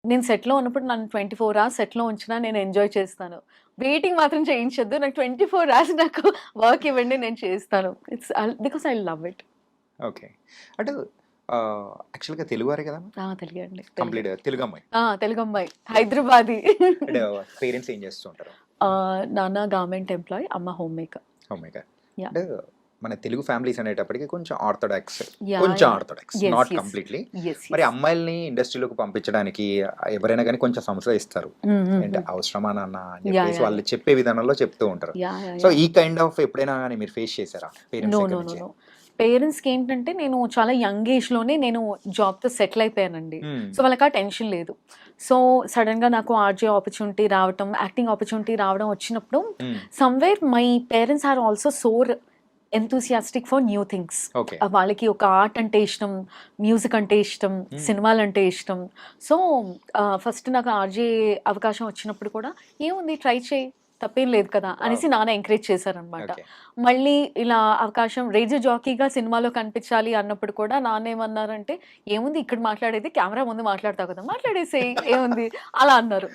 నేను సెట్‌లో ఉన్నప్పుడు నన్ను 24 అవర్స్ సెట్‌లో ఉంచినా నేను ఎంజాయ్ చేస్తాను. వెయిటింగ్ మాత్రం చేయించొద్దు. నాకు 24 అవర్స్ నాకు వర్క్ ఇవ్వండి నేను చేస్తాను. It's because I love it. Okay. అంటే యాక్చువల్‌గా తెలుగువారే కదా! తెలుగే అండి. తెలుగే. కంప్లీట్ తెలుగమ్మాయి. తెలుగమ్మాయి. హైదరాబాదీ. అంటే పేరెంట్స్ ఏం చేస్తూ ఉంటారు? నాన్న గవర్నమెంట్ ఎంప్లాయీ, అమ్మ home maker. Oh my God! Yeah! అంటే మన తెలుగు ఫ్యామిలీస్ అనేటప్పటికి కొంచెం ఆర్థోడాక్స్. యాహ్! కొంచెం yeah! Orthodox. Yes. Not yes. Completely. Yes. మరి యెస్. అమ్మాయిల్ని ఇండస్ట్రీలోకి పంపించడానికి ఎవరైనా గాని కొంచెం సంశయిస్తారు. ఏంటి అవసరమా నాన్న అని యాహ్! చెప్పేసి యాహ్! వాళ్ళు చెప్పే విధానంలో చెప్తూ ఉంటారు. యాహ్! యాహ్! So yeah! ఈ కైండ్ ఆఫ్ ఎప్పుడైనా గాని మీరు ఫేస్ చేసారా? Parents no. దగ్గర నో. నో. నుంచి? నో. పేరెంట్స్‌కి ఏంటంటే నేను చాలా యంగ్ ఏజ్‌లోనే నేను జాబ్‌తో సెటిల్ అయిపోయానండి. హ్మ్. సో వాళ్ళకి ఆ టెన్షన్ లేదు. సో సడెన్‌గా నాకు ఆర్‌జే ఆపర్చునిటీ రావటం, యాక్టింగ్ ఆపర్చునిటీ రావడం వచ్చినప్పుడు hmm. Somewhere my parents are also enthusiastic for new things. Okay. వాళ్ళకి ఒక ఆర్ట్ అంటే ఇష్టం, మ్యూజిక్ అంటే ఇష్టం, సినిమాలంటే ఇష్టం. సో ఫస్ట్ నాకు ఆర్‌జే అవకాశం వచ్చినప్పుడు కూడా ఏముంది ట్రై చేయి, తప్పేం లేదు కదా అనేసి నాన్న ఎంకరేజ్ చేశారనమాట. ఓకే. మళ్ళీ ఇలా అవకాశం రేడియో జాకీగా సినిమాలో కనిపించాలి అన్నప్పుడు కూడా నాన్న ఏమన్నారంటే, "ఏముంది ఇక్కడ మాట్లాడేది కెమెరా ముందు మాట్లాడతావు కదా! మాట్లాడేసేయి ఏముంది" అలా అన్నారు.